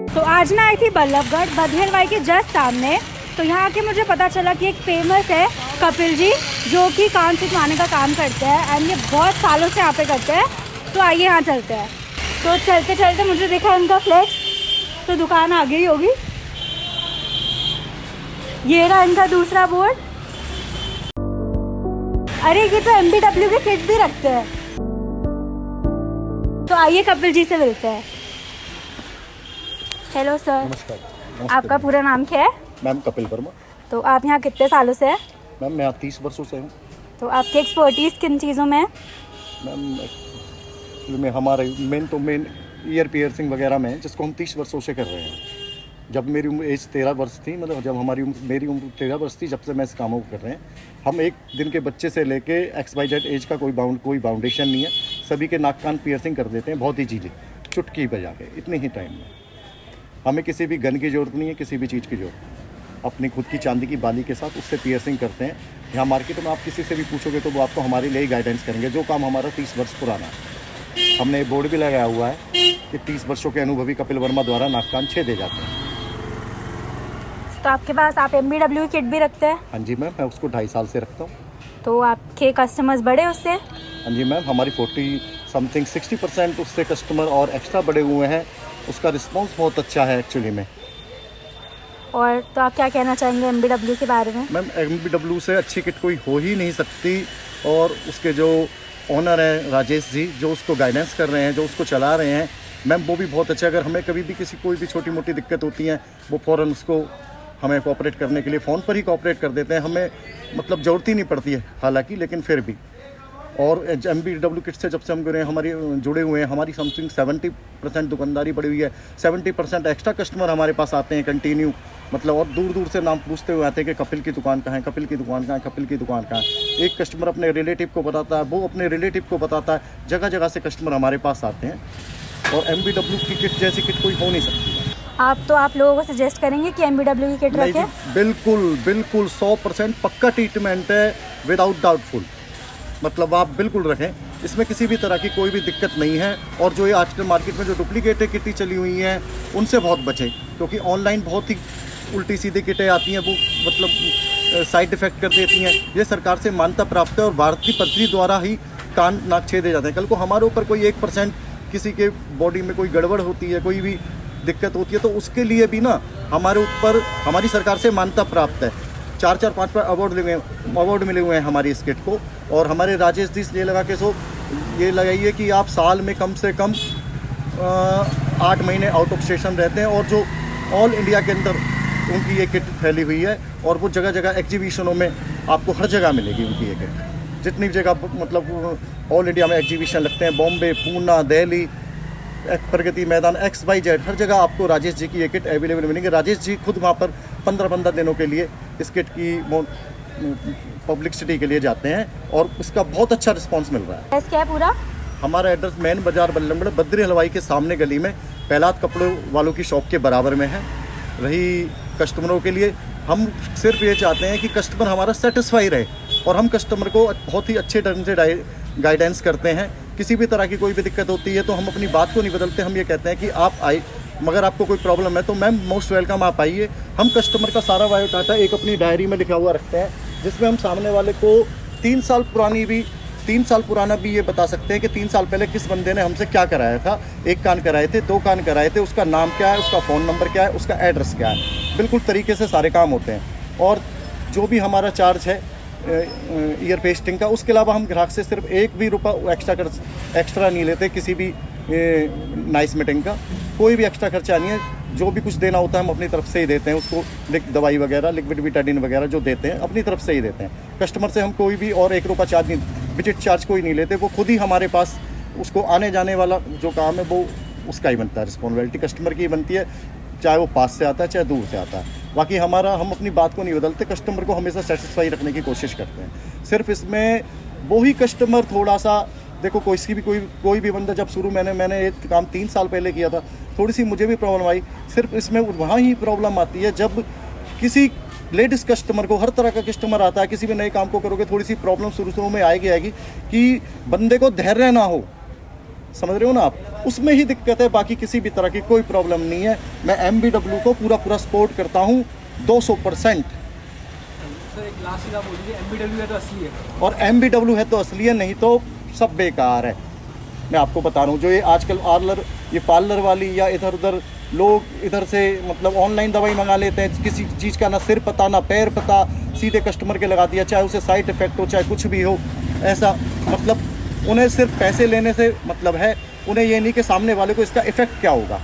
तो आज ना आई थी बल्लभगढ़ बघेलवाई के जस्ट सामने। तो यहाँ आके मुझे पता चला कि एक फेमस है कपिल जी, जो कि कान छिदवाने का काम करते हैं एंड ये बहुत सालों से यहाँ पे करते हैं। तो आइए यहाँ चलते हैं। तो चलते चलते मुझे देखा उनका फ्लैक्स, तो दुकान आ गई होगी। ये रहा इनका दूसरा बोर्ड। अरे ये तो MBW के किट भी रखते हैं। तो आइए कपिल जी से मिलते हैं। Hello sir. नमस्कार। आपका पूरा नाम क्या है? मैम कपिल वर्मा। तो आप यहाँ कितने सालों से हैं? मैम मैं यहाँ 30 वर्षों से हूँ। तो आपकी एक्सपर्टीज़ किन चीज़ों में है? मैम में हमारे मेन ईयर पियर्सिंग वगैरह में है, जिसको हम 30 वर्षों से कर रहे हैं। जब मेरी उम्र एज 13 वर्ष थी, मतलब जब मेरी उम्र 13 वर्ष थी, जब से मैं इस कामों को कर रहे हैं। हम एक दिन के बच्चे से लेके XYZ एज का कोई बाउंडेशन नहीं है। सभी के नाक कान पियर्सिंग कर देते हैं, बहुत ही चीज़ें चुटकी बजा के, इतने ही टाइम में। हमें किसी भी गन की ज़रूरत नहीं है, किसी भी चीज़ की ज़रूरत। अपनी खुद की चांदी की बाली के साथ उससे पियर्सिंग करते हैं। यहाँ मार्केट में आप किसी से भी पूछोगे तो वो आपको हमारे लिए ही गाइडेंस करेंगे। जो काम हमारा 30 वर्ष पुराना है, हमने बोर्ड भी लगाया हुआ है कि 30 वर्षों के अनुभवी कपिल वर्मा द्वारा नाक कान छेदे जाते हैं। तो आपके पास आप MBW किट भी रखते हैं? हाँ जी मैम, मैं उसको 2.5 साल से रखता हूँ। तो आपके कस्टमर्स बड़े उससे? हाँ जी मैम, हमारी 60% उससे कस्टमर और एक्स्ट्रा बढ़े हुए हैं। उसका रिस्पांस बहुत अच्छा है एक्चुअली में। और तो आप क्या कहना चाहेंगे MBW के बारे में? मैम MBW से अच्छी किट कोई हो ही नहीं सकती। और उसके जो ओनर हैं राजेश जी, जो उसको गाइडेंस कर रहे हैं, जो उसको चला रहे हैं, मैम वो भी बहुत अच्छा। अगर हमें कभी भी कोई भी छोटी मोटी दिक्कत होती है, वो फ़ौरन उसको हमें कोऑपरेट करने के लिए फ़ोन पर ही कोऑपरेट कर देते हैं। हमें मतलब ज़रूरत ही नहीं पड़ती है हालांकि, लेकिन फिर भी। और MBW किट से जब से हम जुड़े हुए हैं, हमारी समथिंग 70% दुकानदारी बढ़ी हुई है। 70% एक्स्ट्रा कस्टमर हमारे पास आते हैं कंटिन्यू, मतलब और दूर दूर से नाम पूछते हुए आते हैं कि कपिल की दुकान कहाँ है, कपिल की दुकान कहाँ है, कपिल की दुकान कहाँ है। एक कस्टमर अपने रिलेटिव को बताता है, वो अपने रिलेटिव को बताता है। जगह जगह से कस्टमर हमारे पास आते हैं। और MBW की किट जैसी किट कोई हो नहीं सकती। आप लोगों को सजेस्ट करेंगे कि MBW की किट रखें? बिल्कुल 100% पक्का ट्रीटमेंट है, विदाउट डाउटफुल। मतलब आप बिल्कुल रखें, इसमें किसी भी तरह की कोई भी दिक्कत नहीं है। और जो ये आजकल मार्केट में जो डुप्लीकेट किटें चली हुई हैं, उनसे बहुत बचें, क्योंकि ऑनलाइन बहुत ही उल्टी सीधी किटें आती हैं। वो मतलब साइड इफ़ेक्ट कर देती हैं। ये सरकार से मान्यता प्राप्त है और भारतीय पद्धति द्वारा ही कान नाक छेदे जाते हैं। कल को हमारे ऊपर कोई 1% किसी के बॉडी में कोई गड़बड़ होती है, कोई भी दिक्कत होती है, तो उसके लिए भी ना हमारे ऊपर हमारी सरकार से मान्यता प्राप्त है। 4-4, 5 अवार्ड मिले हुए हैं हमारी इस किट को। और हमारे राजेश जी ये लगा के ये लगाइए कि आप साल में कम से कम 8 महीने आउट ऑफ स्टेशन रहते हैं। और जो ऑल इंडिया के अंदर उनकी ये किट फैली हुई है, और वो जगह जगह एग्जीबिशनों में आपको हर जगह मिलेगी उनकी ये किट। जितनी जगह मतलब ऑल इंडिया में एग्जीबिशन लगते हैं, बॉम्बे, पूना, दिल्ली, प्रगति मैदान, XYZ, हर जगह आपको राजेश जी की ये किट अवेलेबल मिलेंगे। राजेश जी खुद वहाँ पर 15-15 दिनों के लिए इस किट की पब्लिसिटी के लिए जाते हैं, और उसका बहुत अच्छा रिस्पांस मिल रहा है। एड्रेस क्या है पूरा? हमारा एड्रेस मेन बाजार बल्लभगढ़ बद्री हलवाई के सामने गली में पहलाद कपड़ों वालों की शॉप के बराबर में है। रही कस्टमरों के लिए, हम सिर्फ ये चाहते हैं कि कस्टमर हमारा सेटिस्फाई रहे, और हम कस्टमर को बहुत ही अच्छे ढंग से गाइडेंस करते हैं। किसी भी तरह की कोई भी दिक्कत होती है तो हम अपनी बात को नहीं बदलते। हम ये कहते हैं कि आप आए, मगर आपको कोई प्रॉब्लम है तो मैम मोस्ट वेलकम, आप आइए। हम कस्टमर का सारा बायोडाटा एक अपनी डायरी में लिखा हुआ रखते हैं, जिसमें हम सामने वाले को 3 साल पुराना भी ये बता सकते हैं कि 3 साल पहले किस बंदे ने हमसे क्या कराया था। 1 कान कराए थे, 2 कान कराए थे, उसका नाम क्या है, उसका फ़ोन नंबर क्या है, उसका एड्रेस क्या है। बिल्कुल तरीके से सारे काम होते हैं। और जो भी हमारा चार्ज है ईयर पेस्टिंग का, उसके अलावा हम ग्राहक से सिर्फ 1 भी रुपया एक्स्ट्रा नहीं लेते। किसी भी नाइस मीटिंग का कोई भी एक्स्ट्रा खर्चा नहीं है। जो भी कुछ देना होता है हम अपनी तरफ से ही देते हैं उसको। दवाई वगैरह, लिक्विड विटामिन वगैरह जो देते हैं अपनी तरफ से ही देते हैं। कस्टमर से हम कोई भी और 1 रुपया चार्ज नहीं, विजिट चार्ज कोई नहीं लेते। वो खुद ही हमारे पास, उसको आने जाने वाला जो काम है वो उसका ही बनता है। रिस्पॉन्सिबिलिटी कस्टमर की ही बनती है, चाहे वो पास से आता है चाहे दूर से आता है। बाकी हम अपनी बात को नहीं बदलते, कस्टमर को हमेशा सेटिस्फाई रखने की कोशिश करते हैं। सिर्फ इसमें वही कस्टमर थोड़ा सा, देखो कोई भी बंदा, जब शुरू मैंने ये काम 3 साल पहले किया था, थोड़ी सी मुझे भी प्रॉब्लम आई। सिर्फ इसमें वहाँ ही प्रॉब्लम आती है जब किसी लेडीज़ कस्टमर को, हर तरह का कस्टमर आता है, किसी भी नए काम को करोगे थोड़ी सी प्रॉब्लम शुरू में आएगी कि बंदे को धैर्य ना हो। समझ रहे हो ना आप? उसमें ही दिक्कत है, बाकी किसी भी तरह की कोई प्रॉब्लम नहीं है। मैं MBW को पूरा सपोर्ट करता हूँ 200%। सर एक लास्ट चीज़ आप बोल दीजिए, MBW है तो असली है। और MBW है तो असली है, नहीं तो सब बेकार है। मैं आपको बता रहा हूँ, जो ये आजकल ये पार्लर वाली या इधर उधर लोग इधर से मतलब ऑनलाइन दवाई मंगा लेते हैं, किसी चीज़ का ना सिर पता ना पैर पता, सीधे कस्टमर के लगा दिया, चाहे उसे साइड इफ़ेक्ट हो चाहे कुछ भी हो। ऐसा मतलब उन्हें सिर्फ पैसे लेने से मतलब है, उन्हें ये नहीं कि सामने वाले को इसका इफ़ेक्ट क्या होगा।